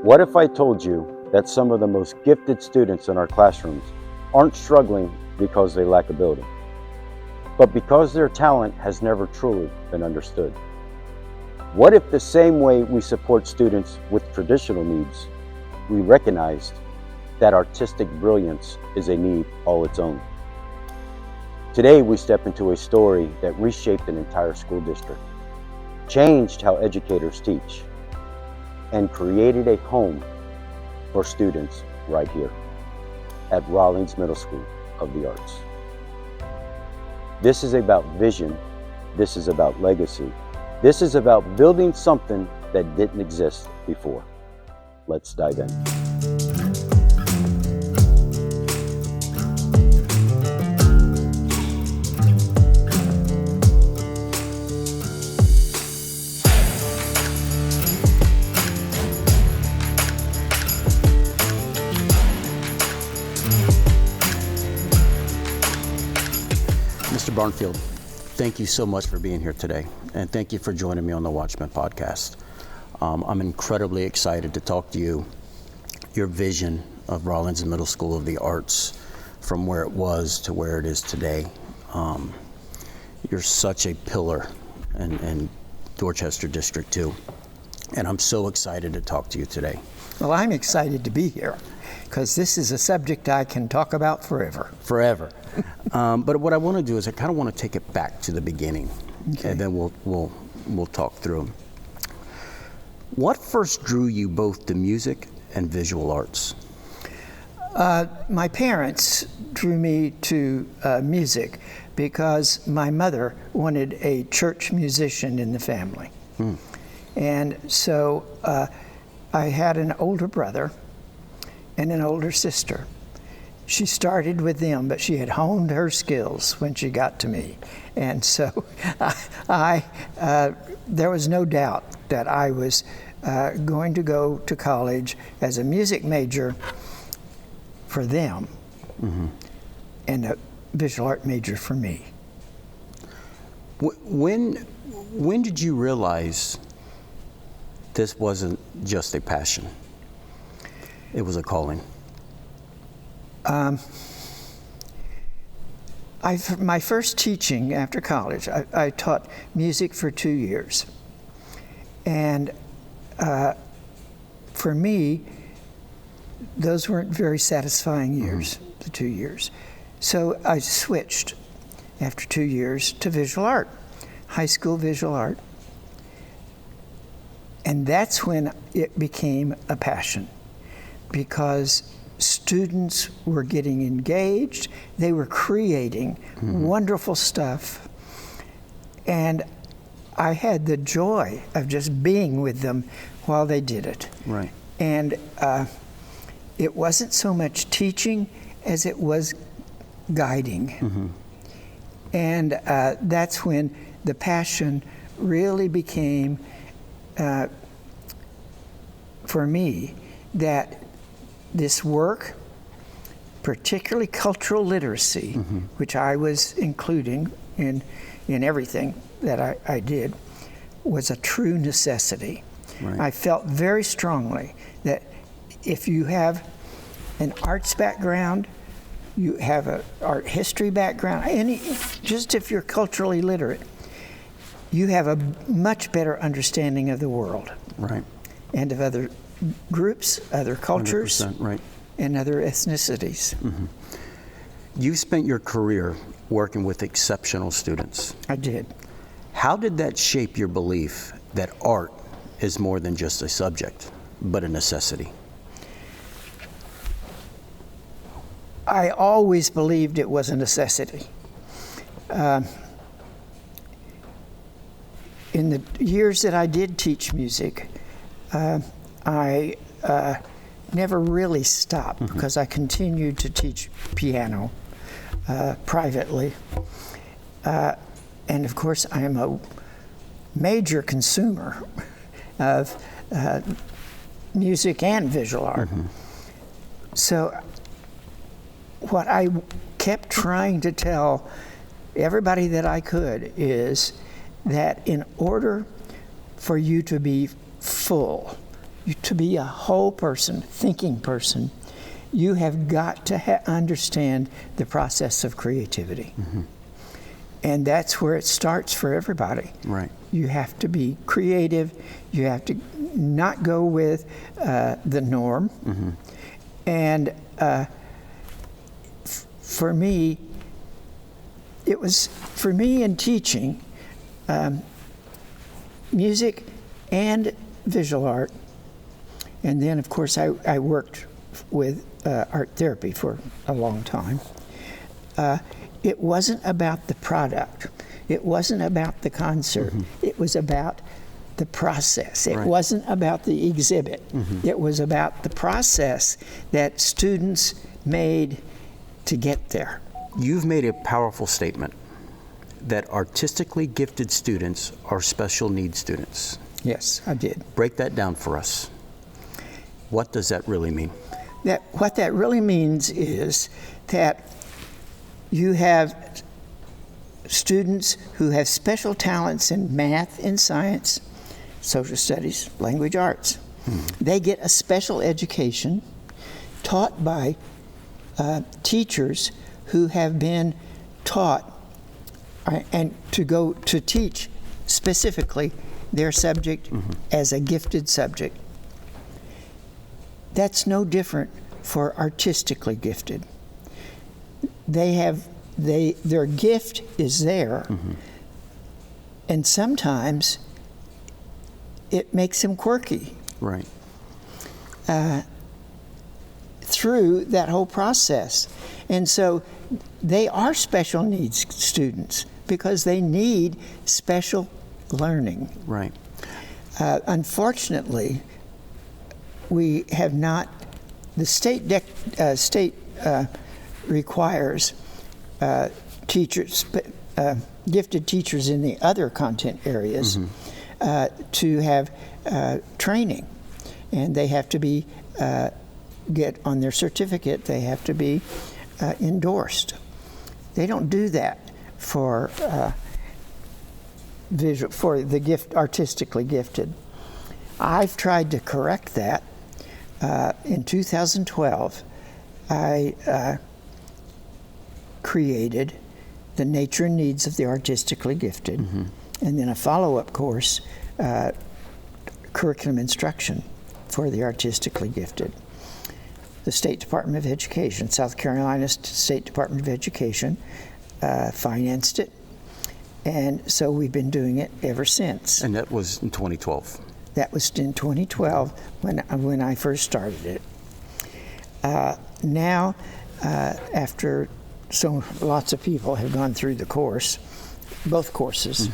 What if I told you that some of the most gifted students in our classrooms aren't struggling because they lack ability, but because their talent has never truly been understood? What if the same way we support students with traditional needs, we recognized that artistic brilliance is a need all its own? Today, we step into a story that reshaped an entire school district, changed how educators teach, and created a home for students right here at Rawlings Middle School of the Arts. This is about vision. This is about legacy. This is about building something that didn't exist before. Let's dive in. Mr. Barnfield, thank you so much for being here today, and thank you for joining me on the Watchmen Podcast. I'm incredibly excited to talk to you, your vision of Rawlings Middle School of the Arts, from where it was to where it is today. You're such a pillar in Dorchester District 2, and I'm so excited to talk to you today. Well, I'm excited to be here because this is a subject I can talk about forever. Forever. But what I want to do is I kind of want to take it back to the beginning, okay, and then we'll talk through. What first drew you both to music and visual arts? My parents drew me to music because my mother wanted a church musician in the family. And so I had an older brother and an older sister. She started with them, but she had honed her skills when she got to me. And so there was no doubt that I was going to go to college as a music major for them, and a visual art major for me. When did you realize this wasn't just a passion? It was a calling. My first teaching after college, I taught music for 2 years. And for me, those weren't very satisfying years, the 2 years. So I switched after 2 years to visual art, high school visual art. And that's when it became a passion, because students were getting engaged, they were creating wonderful stuff, and I had the joy of just being with them while they did it. Right. And it wasn't so much teaching as it was guiding. And that's when the passion really became, for me, that this work, particularly cultural literacy, which I was including in everything that I did, was a true necessity. Right. I felt very strongly that if you have an arts background, you have an art history background, just if you're culturally literate, you have a much better understanding of the world. Right. And of other groups, other cultures, right, and other ethnicities. You spent your career working with exceptional students. I did. How did that shape your belief that art is more than just a subject, but a necessity? I always believed it was a necessity. In the years that I did teach music, I never really stopped because I continued to teach piano privately. And of course, I am a major consumer of music and visual art. So what I kept trying to tell everybody that I could is that in order for you to be full to be a whole person, thinking person, you have got to understand the process of creativity. And that's where it starts for everybody. Right. You have to be creative. You have to not go with the norm. And for me, in teaching, music and visual art, and then of course I worked with art therapy for a long time. It wasn't about the product. It wasn't about the concert. It was about the process. It wasn't about the exhibit. It was about the process that students made to get there. You've made a powerful statement that artistically gifted students are special needs students. Yes, I did. Break that down for us. What does that really mean? What that really means is that you have students who have special talents in math and science, social studies, language arts. They get a special education taught by teachers who have been taught and to go to teach specifically their subject as a gifted subject. That's no different for artistically gifted. Their gift is there, and sometimes it makes them quirky. Right. Through that whole process. And so they are special needs students because they need special learning. Right. Unfortunately, we have not, the state requires teachers, gifted teachers in the other content areas to have training, and they have to be get on their certificate. They have to be endorsed. They don't do that for the artistically gifted. I've tried to correct that. In 2012, I created the nature and needs of the artistically gifted, and then a follow-up course, curriculum instruction for the artistically gifted. The State Department of Education, South Carolina State Department of Education, financed it, and so we've been doing it ever since. And that was in 2012. That was in 2012 when I first started it. Now, after lots of people have gone through the course, both courses,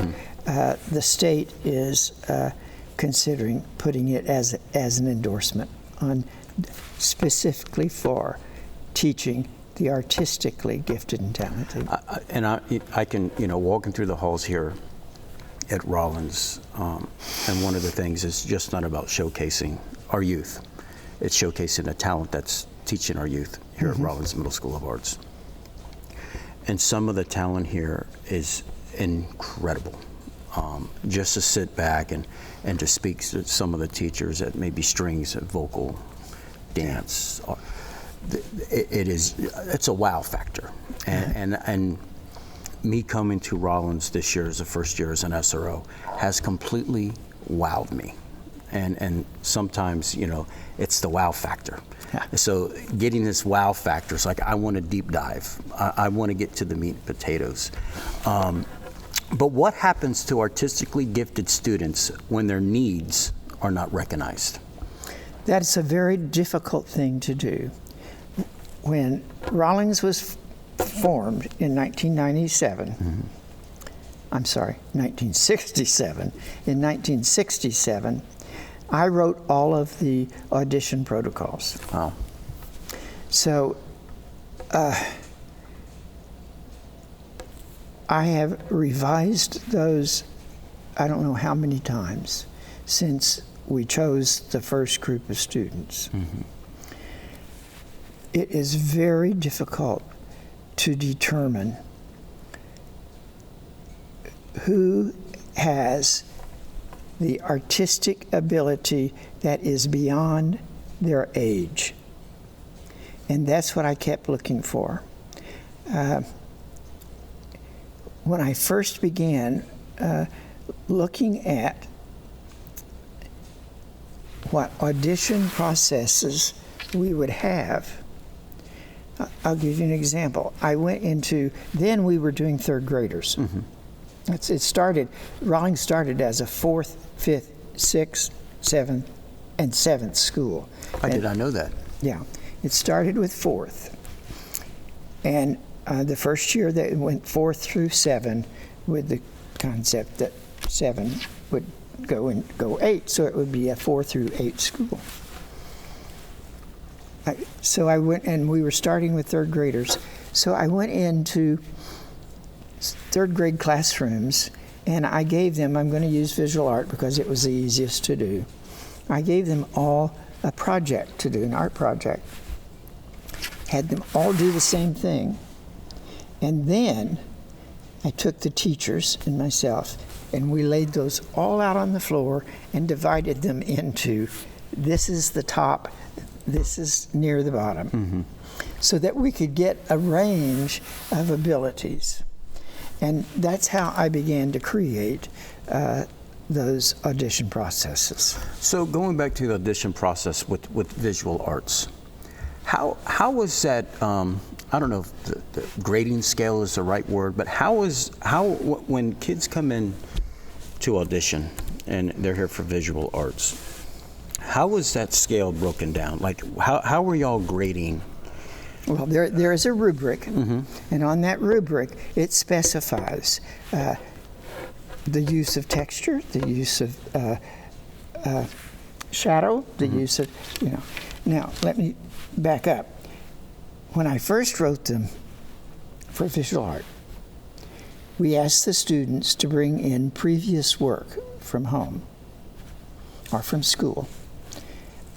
the state is considering putting it as an endorsement on specifically for teaching the artistically gifted and talented. I can, walking through the halls here at Rollins, and one of the things is just not about showcasing our youth. It's showcasing the talent that's teaching our youth here at Rollins Middle School of Arts. And some of the talent here is incredible. Just to sit back and to speak to some of the teachers that maybe strings, vocal, dance, it's a wow factor. And me coming to Rollins this year as the first year as an SRO has completely wowed me. And sometimes, it's the wow factor. Yeah. So getting this wow factor, it's like I want to deep dive. I want to get to the meat and potatoes. But what happens to artistically gifted students when their needs are not recognized? That's a very difficult thing to do. When Rollins was formed in 1997, I'm sorry, 1967. In 1967, I wrote all of the audition protocols. Wow. So I have revised those, I don't know how many times, since we chose the first group of students. It is very difficult to determine who has the artistic ability that is beyond their age. And that's what I kept looking for. When I first began looking at what audition processes we would have, I'll give you an example. I went into, then we were doing third graders. Rawlings started as a 4th, 5th, 6th, 7th, and 7th school. I did not know that. Yeah, it started with 4th. And the first year they went 4th through 7 with the concept that 7 would go 8, so it would be a 4 through 8 school. So I went, and we were starting with third graders. So I went into third grade classrooms, and I gave them, I'm going to use visual art because it was the easiest to do. I gave them all a project to do, an art project. Had them all do the same thing. And then I took the teachers and myself, and we laid those all out on the floor and divided them into, this is the top, this is near the bottom, so that we could get a range of abilities. And that's how I began to create those audition processes. So going back to the audition process with visual arts, how was that, I don't know if the grading scale is the right word, but when kids come in to audition and they're here for visual arts, how was that scale broken down? Like, how were y'all grading? Well, there is a rubric, and on that rubric, it specifies the use of texture, the use of shadow, the use of, Now, let me back up. When I first wrote them for visual art, we asked the students to bring in previous work from home or from school.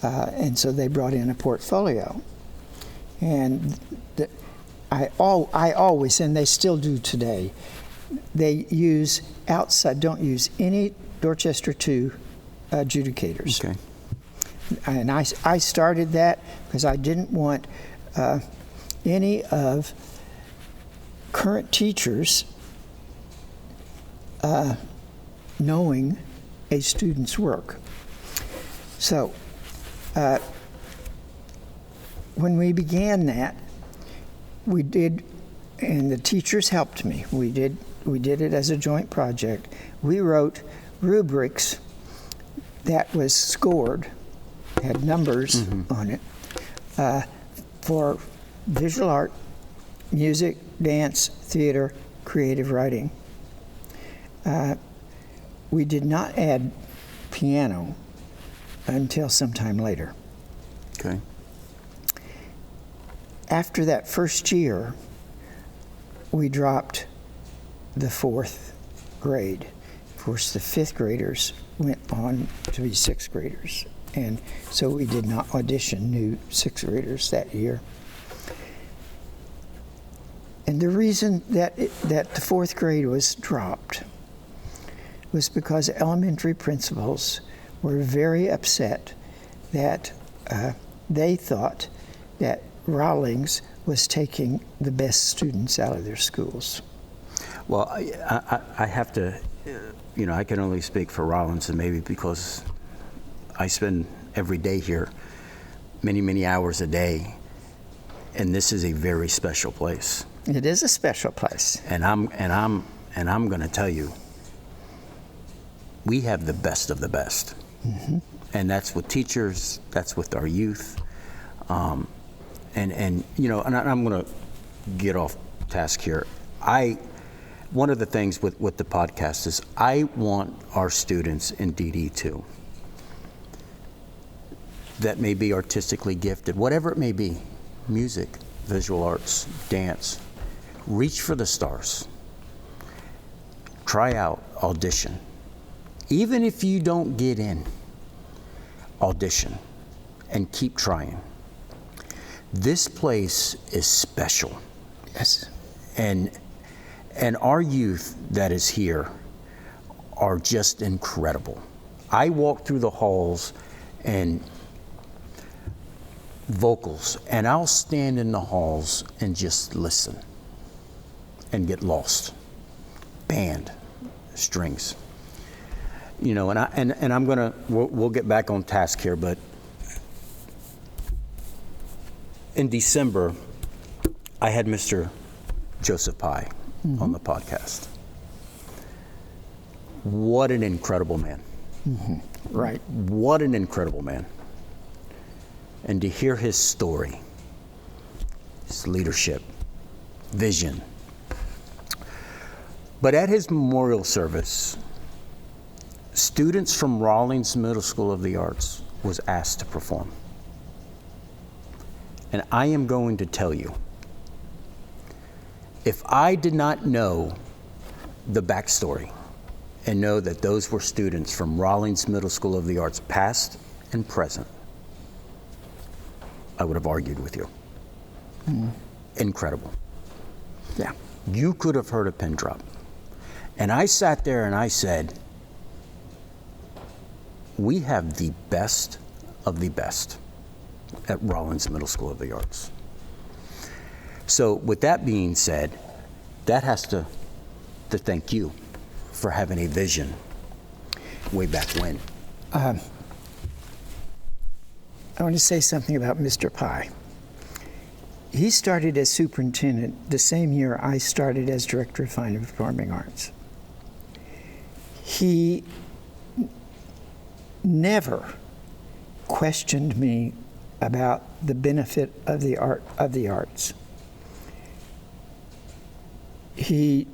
And so they brought in a portfolio. And I always, and they still do today, they use outside, don't use any Dorchester 2 adjudicators. Okay. And I started that because I didn't want any of current teachers knowing a student's work. So when we began that, we did, and the teachers helped me. We did it as a joint project. We wrote rubrics that was scored, had numbers on it, for visual art, music, dance, theater, creative writing. We did not add piano until sometime later. Okay. After that first year, we dropped the 4th grade. Of course, the 5th graders went on to be 6th graders. And so we did not audition new 6th graders that year. And the reason that the 4th grade was dropped was because elementary principals were very upset that they thought that Rawlings was taking the best students out of their schools. Well, I have to, I can only speak for Rawlings, and maybe because I spend every day here, many, many hours a day, and this is a very special place. It is a special place. And I'm going to tell you, we have the best of the best, and that's with teachers, that's with our youth, and I'm going to get off task here. One of the things with the podcast is I want our students in DD2 that may be artistically gifted, whatever it may be, music, visual arts, dance, reach for the stars. Try out, audition. Even if you don't get in, audition and keep trying. This place is special. Yes. And our youth that is here are just incredible. I walk through the halls and vocals, and I'll stand in the halls and just listen and get lost. Band, strings. You know, and I'm gonna, we'll get back on task here, but in December, I had Mr. Joseph Pye on the podcast. What an incredible man. Right. What an incredible man. And to hear his story, his leadership, vision. But at his memorial service, students from Rawlins Middle School of the Arts was asked to perform. And I am going to tell you, if I did not know the backstory and know that those were students from Rawlins Middle School of the Arts, past and present, I would have argued with you. Incredible. Yeah. You could have heard a pin drop. And I sat there and I said, we have the best of the best at Rawlins Middle School of the Arts. So with that being said, that has to thank you for having a vision way back when. I want to say something about Mr. Pye. He started as superintendent the same year I started as director of fine and performing arts. He never questioned me about the benefit of the arts. He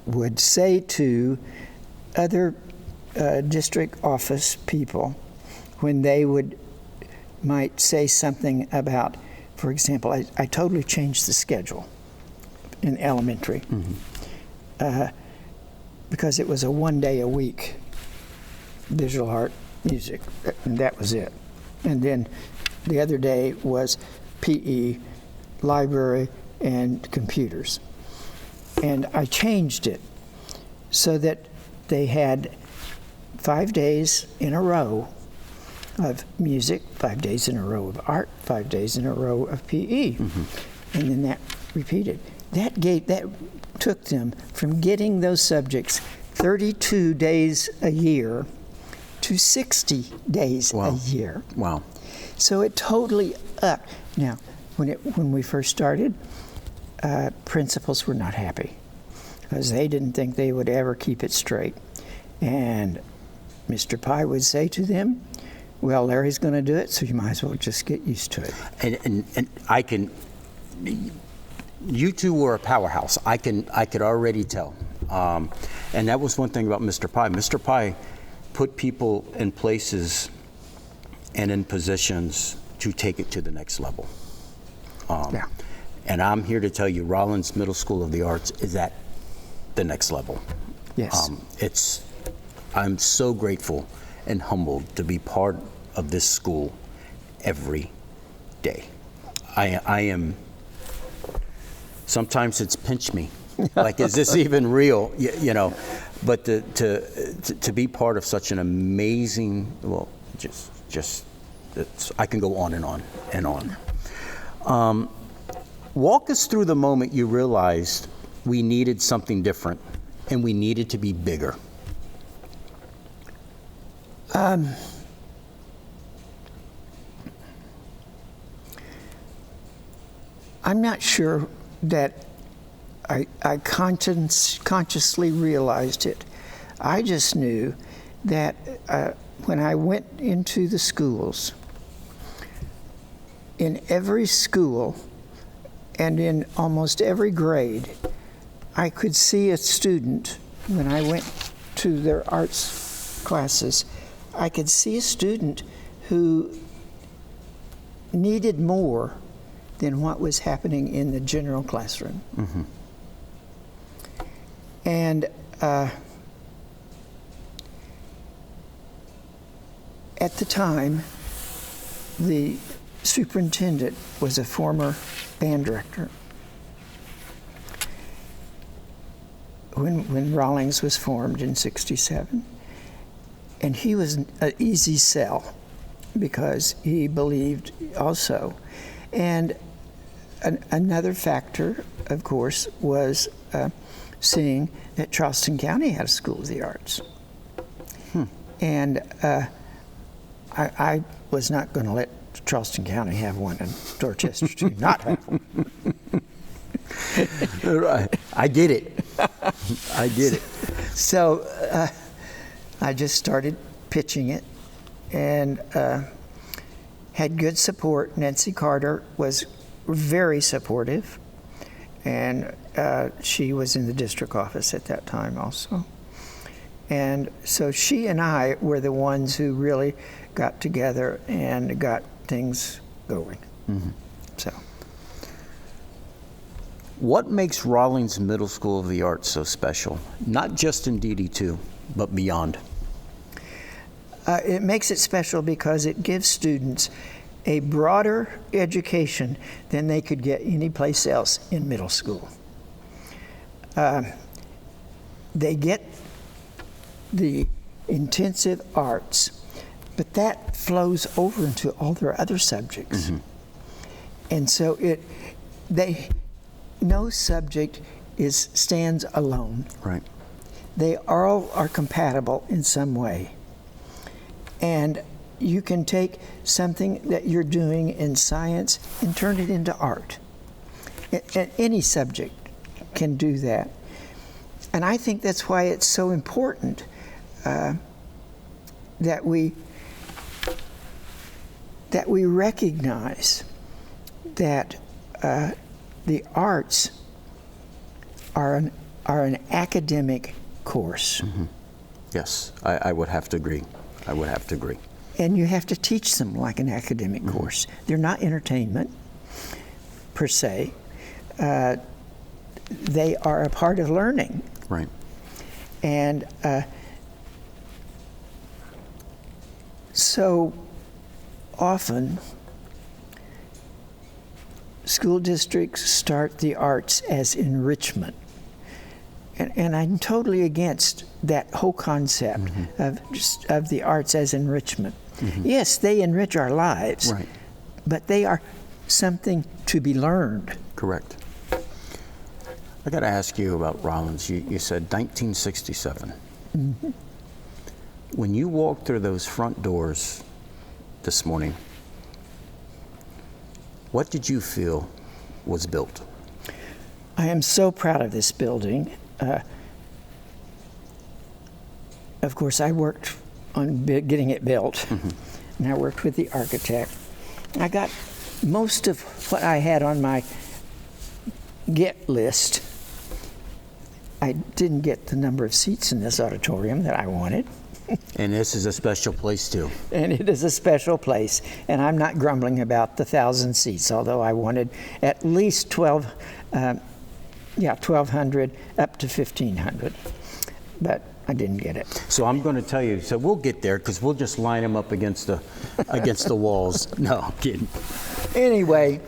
would say to other district office people when they might say something about, for example, I totally changed the schedule in elementary because it was a 1 day a week visual art music, and that was it. And then the other day was PE, library, and computers. And I changed it so that they had 5 days in a row of music, 5 days in a row of art, 5 days in a row of PE. And then that repeated. That took them from getting those subjects 32 days a year to 60 days a year. Wow. So it totally upped. Now, when we first started, principals were not happy because they didn't think they would ever keep it straight. And Mr. Pye would say to them, well, Larry's going to do it, so you might as well just get used to it. And I can, you two were a powerhouse. I could already tell. And that was one thing about Mr. Pye. Mr. Pye put people in places and in positions to take it to the next level. And I'm here to tell you, Rawlins Middle School of the Arts is at the next level. Yes. I'm so grateful and humbled to be part of this school every day. I am, sometimes it's pinch me. Like, is this even real? You know, but to be part of such an amazing, well, just I can go on and on and on. Walk us through the moment you realized we needed something different and we needed to be bigger. I'm not sure that I consciously realized it. I just knew that when I went into the schools, in every school and in almost every grade, I could see a student, when I went to their arts classes, I could see a student who needed more than what was happening in the general classroom. And at the time, the superintendent was a former band director. when Rawlings was formed in '67. And he was an easy sell because he believed also. And another factor, of course, was seeing that Charleston County had a School of the Arts. And I was not going to let Charleston County have one and Dorchester School not have one. Right. I get it. I get it. So I just started pitching it and had good support. Nancy Carter was very supportive, and she was in the district office at that time also. And so she and I were the ones who really got together and got things going. So, what makes Rawlings Middle School of the Arts so special? Not just in DD2, but beyond. It makes it special because it gives students a broader education than they could get anyplace else in middle school. They get the intensive arts, but that flows over into all their other subjects. And so no subject stands alone. Right. They all are compatible in some way. And you can take something that you're doing in science and turn it into art. And any subject can do that. And I think that's why it's so important that we recognize that the arts are an academic course. Yes, I would have to agree. I would have to agree. And you have to teach them like an academic course. They're not entertainment, per se. They are a part of learning. Right. And so often, school districts start the arts as enrichment. And I'm totally against that whole concept of the arts as enrichment. Yes, they enrich our lives, Right. but they are something to be learned. Correct. I got to ask you about Rawlings. You said 1967. When you walked through those front doors this morning, what did you feel was built? I am so proud of this building. Of course, I worked on getting it built, and I worked with the architect. I got most of what I had on my get list. I didn't get the number of seats in this auditorium that I wanted. And this is a special place too. And it is a special place. And I'm not grumbling about the 1,000 seats, although I wanted at least 1,200 up to 1,500. But I didn't get it. So I'm going to tell you, so we'll get there because we'll just line them up against the walls. No, I'm kidding. Anyway,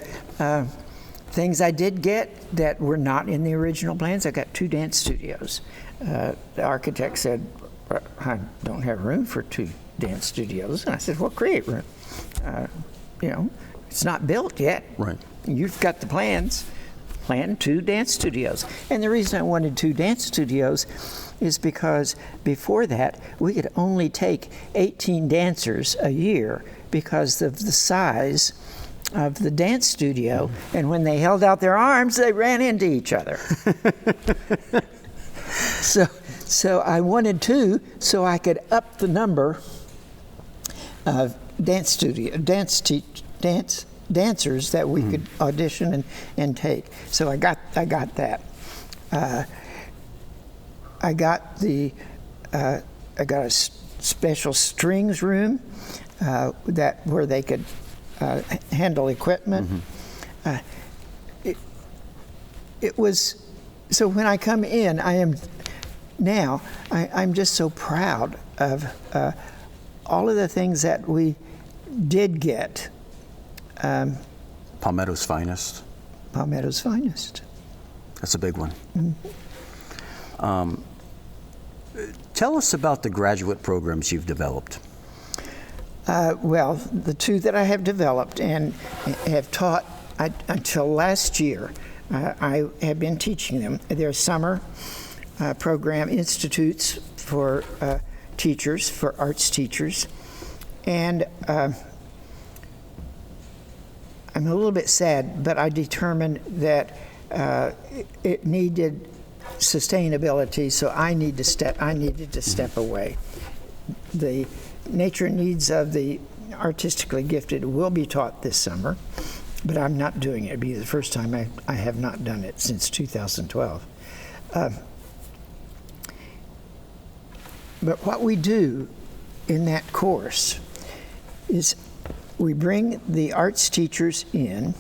things I did get that were not in the original plans, I got 2 dance studios. The architect said, I don't have room for 2 dance studios. And I said, well, create room. It's not built yet. Right. You've got the plans. Plan 2 dance studios. And the reason I wanted 2 dance studios is because before that, we could only take 18 dancers a year because of the size of the dance studio. And when they held out their arms, they ran into each other. So I wanted 2 so I could up the number of dancers that we could audition and take. So I got that. I got a special strings room where they could handle equipment. It was so when I come in, I'm just so proud of all of the things that we did get. Palmetto's finest. Palmetto's finest. That's a big one. Tell us about the graduate programs you've developed. Well, the two that I have developed and have taught until last year, I have been teaching them. They're summer program institutes for teachers, for arts teachers. And I'm a little bit sad, but I determined that it needed sustainability, so I needed to step away. The nature needs of the artistically gifted will be taught this summer, but I'm not doing it. It'll be the first time I have not done it since 2012. But what we do in that course is we bring the arts teachers in,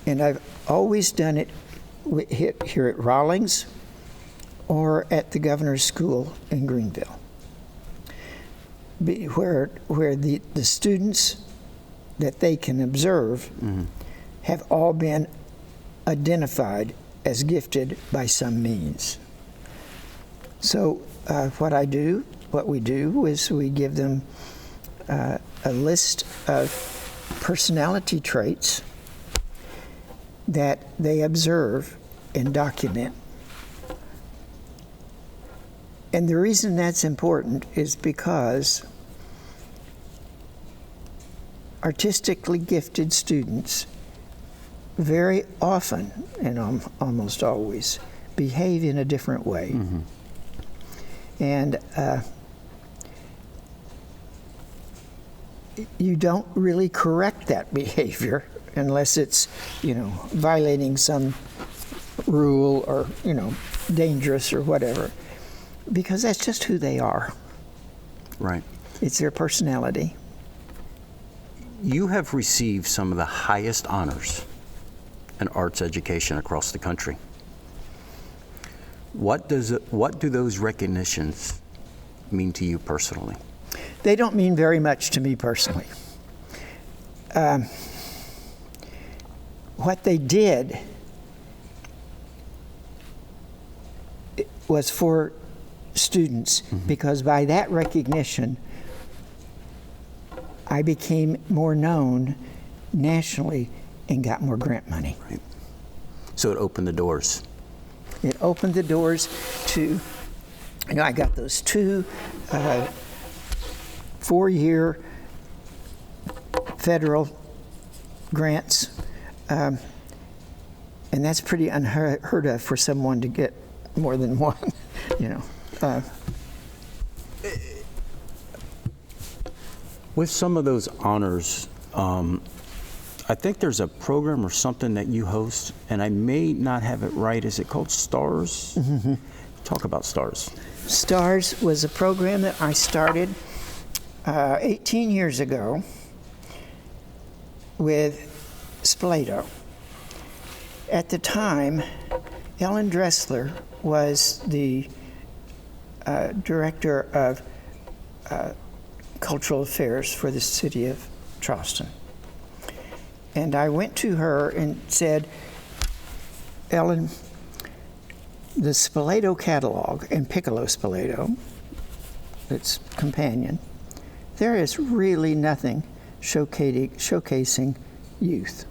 and I've always done it here at Rawlings or at the Governor's School in Greenville, where the students that they can observe have all been identified as gifted by some means. So what we do is we give them a list of personality traits that they observe and document. And the reason that's important is because artistically gifted students very often, and almost always, behave in a different way. And you don't really correct that behavior unless it's, violating some rule or, dangerous or whatever, because that's just who they are. Right. It's their personality. You have received some of the highest honors in arts education across the country. What do those recognitions mean to you personally? They don't mean very much to me personally. What they did was for students, because by that recognition, I became more known nationally and got more grant money. Right. So it opened the doors. It opened the doors to, I got those 2 4-year federal grants, and that's pretty unheard of for someone to get more than one, With some of those honors, I think there's a program or something that you host, and I may not have it right. Is it called STARS? Talk about STARS. STARS was a program that I started 18 years ago with Spoleto. At the time, Ellen Dressler was the director of cultural affairs for the city of Charleston. And I went to her and said, Ellen, the Spoleto catalog and Piccolo Spoleto, its companion, there is really nothing showcasing youth.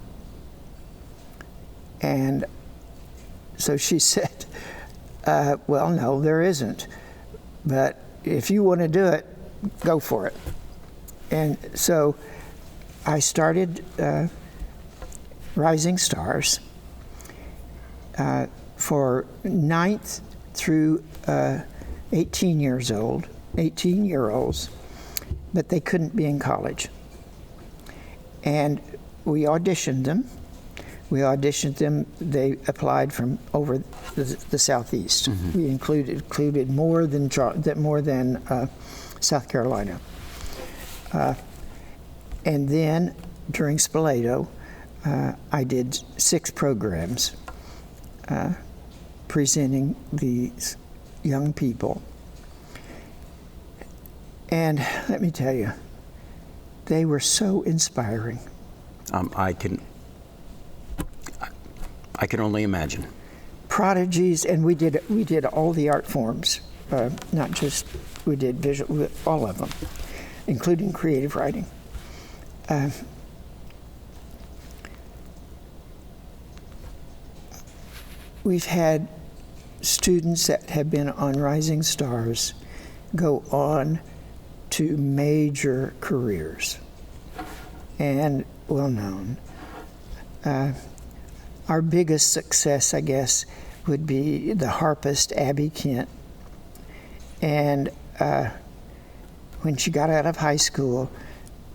And so she said, well, no, there isn't. But if you want to do it, go for it. And so I started Rising Stars for 9th through 18-year-olds, but they couldn't be in college. And we auditioned them. They applied from over the Southeast. We included more than South Carolina. And then during Spoleto, I did 6 programs presenting these young people. And let me tell you, they were so inspiring. I can only imagine. prodigies, and we did all the art forms, not just, we did visual, all of them, including creative writing. We've had students that have been on Rising Stars go on to major careers and well known. Our biggest success, I guess, would be the harpist Abby Kent. And when she got out of high school,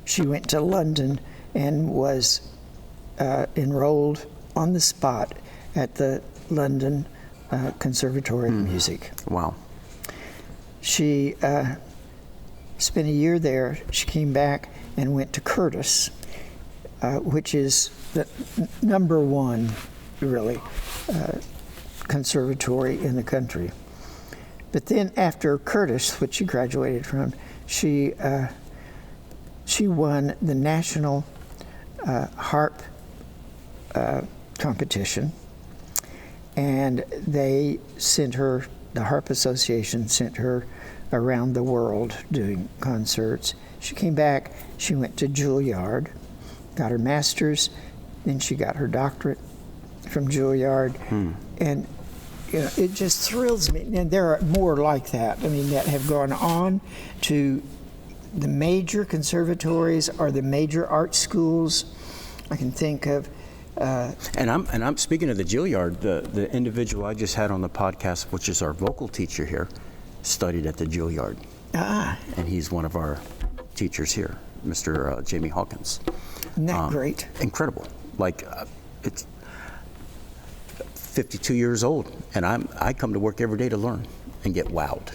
she went to London and was enrolled on the spot at the London Conservatory of Music. Wow. She spent a year there. She came back and went to Curtis, which is the number one, really, conservatory in the country. But then after Curtis, which she graduated from, she won the national harp competition, and they sent her, the Harp Association sent her around the world doing concerts. She came back, she went to Juilliard, got her master's, then she got her doctorate from Juilliard, and you know, it just thrills me. And there are more like that, I mean, that have gone on to the major conservatories or the major art schools. I can think of and I'm speaking of the Juilliard, the individual I just had on the podcast, which is our vocal teacher here, studied at the Juilliard. And he's one of our teachers here, Mr. Jamie Hawkins. Isn't that great? Incredible. Like, it's 52 years old, and I come to work every day to learn and get wowed.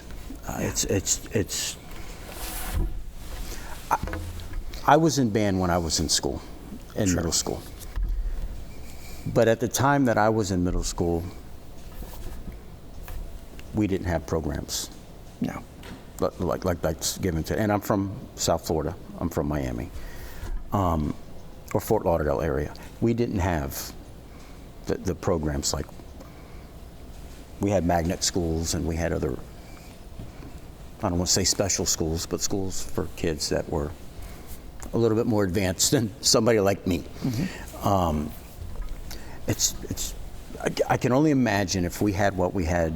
I was in band when I was in school, in middle school. But at the time that I was in middle school, we didn't have programs. No. Like that's given to, and I'm from South Florida. I'm from Miami, or Fort Lauderdale area. We didn't have the programs like, we had magnet schools and we had other, I don't want to say special schools, but schools for kids that were a little bit more advanced than somebody like me. I can only imagine if we had what we have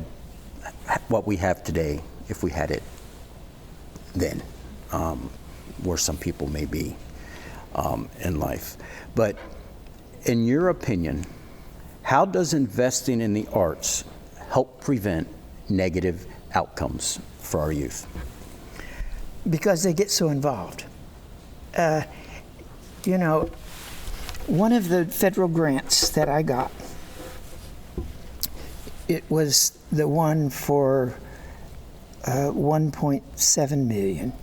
today, if we had it then, where some people may be in life. But in your opinion, how does investing in the arts help prevent negative outcomes for our youth? Because they get so involved. You know, one of the federal grants that I got, it was the one for $1.7 million.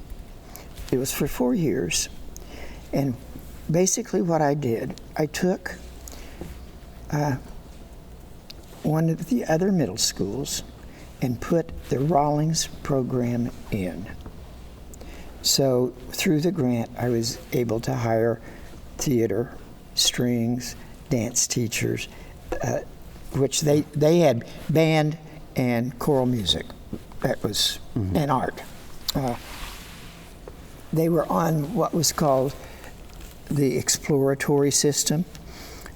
It was for 4 years. And basically what I did, I took one of the other middle schools and put the Rawlings program in. So through the grant, I was able to hire theater, strings, dance teachers, which they had band and choral music. That was and art. They were on what was called the exploratory system,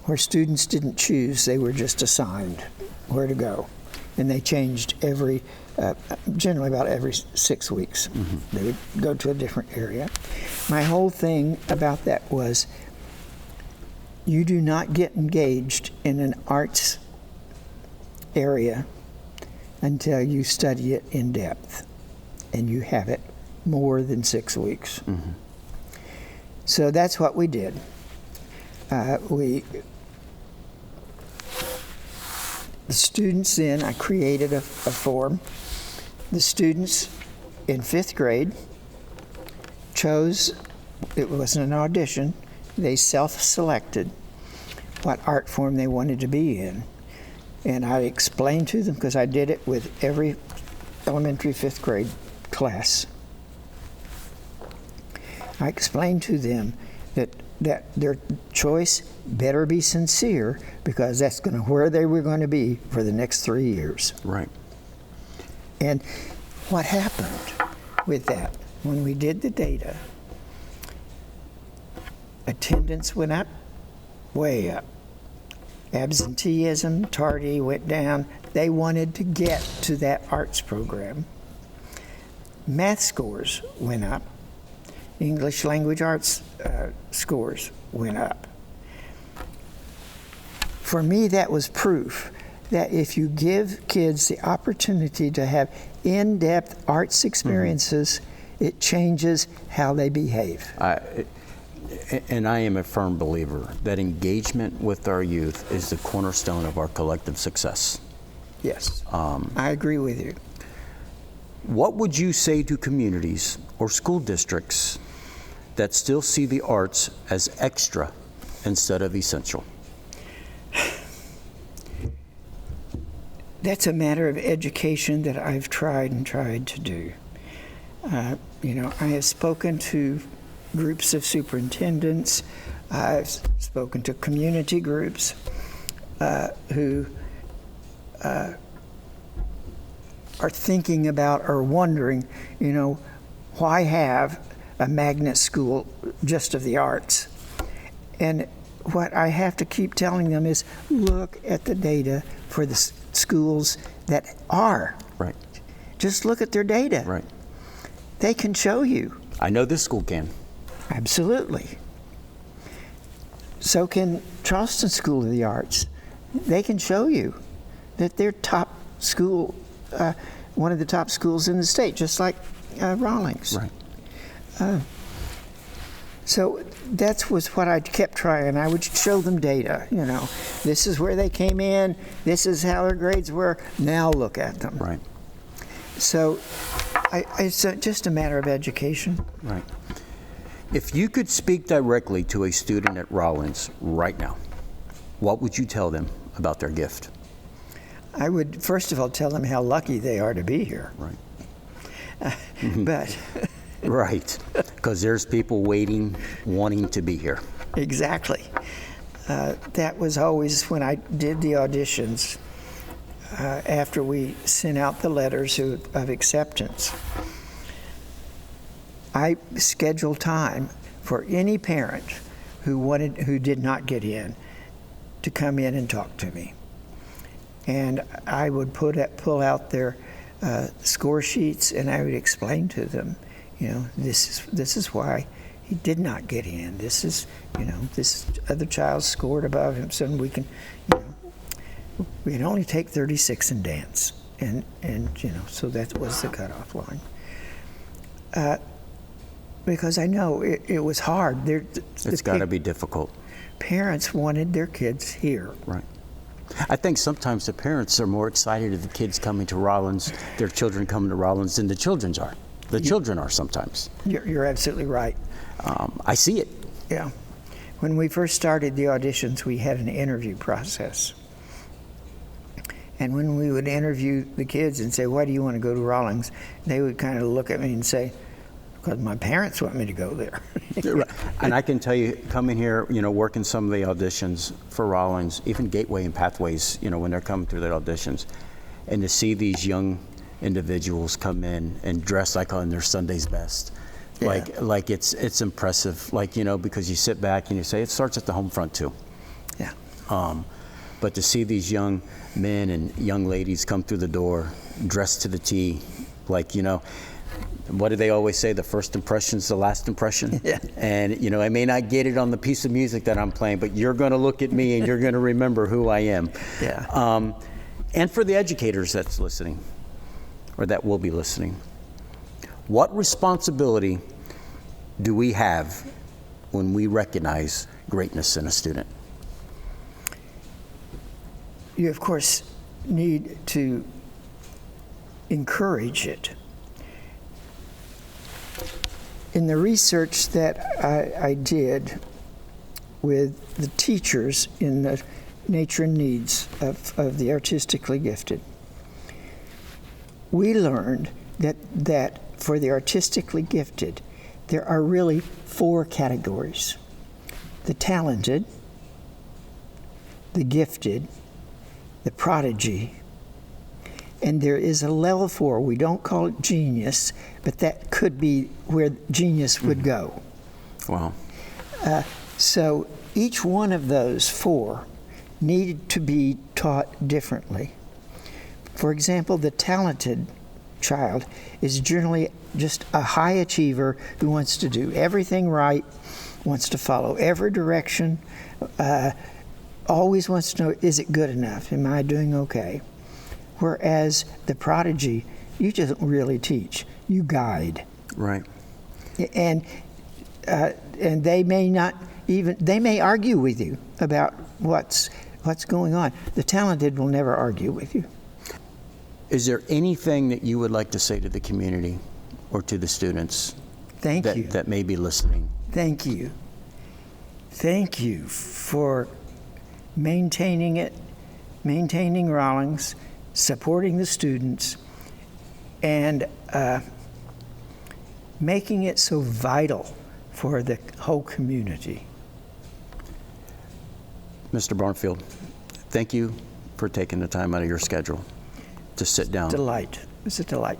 where students didn't choose, they were just assigned where to go. And they changed generally about every 6 weeks. They would go to a different area. My whole thing about that was, you do not get engaged in an arts area until you study it in depth and you have it more than 6 weeks. So that's what we did. The students then, I created a form. The students in 5th grade chose, it wasn't an audition, they self-selected what art form they wanted to be in. And I explained to them, because I did it with every elementary 5th grade class. I explained to them that that their choice better be sincere, because that's going to where they were going to be for the next 3 years. Right. And what happened with that, when we did the data, attendance went up, way up. Absenteeism, tardy went down. They wanted to get to that arts program. Math scores went up. English language arts scores went up. For me, that was proof that if you give kids the opportunity to have in-depth arts experiences, it changes how they behave. And I am a firm believer that engagement with our youth is the cornerstone of our collective success. Yes, I agree with you. What would you say to communities or school districts that still see the arts as extra instead of essential? That's a matter of education that I've tried to do. I have spoken to groups of superintendents. I've spoken to community groups who are thinking about or wondering, why have a magnet school just of the arts? And what I have to keep telling them is, look at the data for the schools that are. Right. Just look at their data. Right. They can show you. I know this school can. Absolutely. So can Charleston School of the Arts. They can show you that they're top school, one of the top schools in the state, just like Rawlings. Right. So that was what I kept trying. I would show them data. This is where they came in. This is how their grades were. Now look at them. Right. So it's just a matter of education. Right. If you could speak directly to a student at Rawlings right now, what would you tell them about their gift? I would first of all tell them how lucky they are to be here. Right. But right, because there's people waiting, wanting to be here. Exactly. That was always when I did the auditions, after we sent out the letters of acceptance. I scheduled time for any parent who did not get in to come in and talk to me. And I would pull out their score sheets, and I would explain to them, this is why he did not get in. This is, this other child scored above him, so we can only take 36 in dance, and so that was the cutoff line. Because I know it was hard. It's got to be difficult. Parents wanted their kids here. Right. I think sometimes the parents are more excited of the kids coming to Rawlings, their children coming to Rawlings, than the children are. The children are sometimes. You're absolutely right. I see it. Yeah. When we first started the auditions, we had an interview process. And when we would interview the kids and say, why do you want to go to Rawlings? They would kind of look at me and say, because my parents want me to go there. Right. And I can tell you, coming here, working some of the auditions for Rawlings, even Gateway and Pathways, when they're coming through their auditions, and to see these young individuals come in and dress like on their Sunday's best, Yeah. like it's impressive, because you sit back and you say, it starts at the home front too. Yeah. But to see these young men and young ladies come through the door, dressed to the T, what do they always say? The first impression's the last impression. Yeah. And I may not get it on the piece of music that I'm playing, but you're going to look at me and you're going to remember who I am. Yeah. And for the educators that's listening, or that will be listening, what responsibility do we have when we recognize greatness in a student? You, of course, need to encourage it. In the research that I did with the teachers in the nature and needs of the artistically gifted, we learned that for the artistically gifted, there are really 4 categories. the talented, the gifted, the prodigy, and there is a level 4. We don't call it genius, but that could be where genius would go. Wow. So each one of those 4 needed to be taught differently. For example, the talented child is generally just a high achiever who wants to do everything right, wants to follow every direction, always wants to know, is it good enough? Am I doing okay? Whereas the prodigy, you just really teach, you guide. Right. And they may not even, they may argue with you about what's going on. The talented will never argue with you. Is there anything that you would like to say to the community or to the students Thank you. that may be listening? Thank you. Thank you for maintaining it, maintaining Rawlings, supporting the students, and making it so vital for the whole community. Mr. Barnfield, thank you for taking the time out of your schedule to sit down. Delight. It's a delight.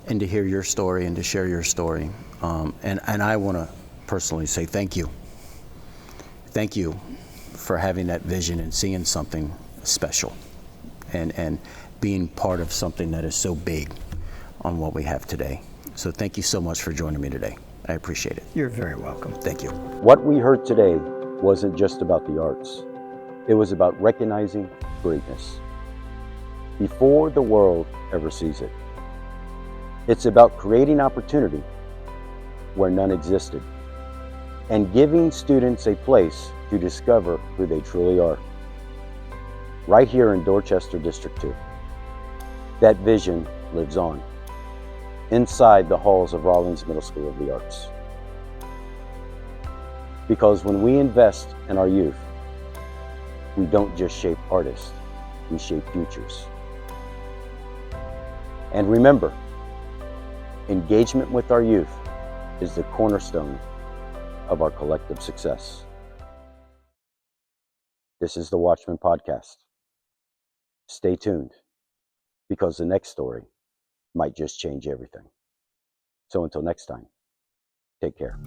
And to hear your story and to share your story. And I want to personally say thank you. Thank you for having that vision and seeing something special and being part of something that is so big on what we have today. So thank you so much for joining me today. I appreciate it. You're very welcome. Thank you. What we heard today wasn't just about the arts. It was about recognizing greatness before the world ever sees it. It's about creating opportunity where none existed and giving students a place to discover who they truly are. Right here in Dorchester District 2. That vision lives on inside the halls of Rawlings Middle School of the Arts. Because when we invest in our youth, we don't just shape artists, we shape futures. And remember, engagement with our youth is the cornerstone of our collective success. This is the Watchmen Podcast. Stay tuned, because the next story might just change everything. So until next time, take care.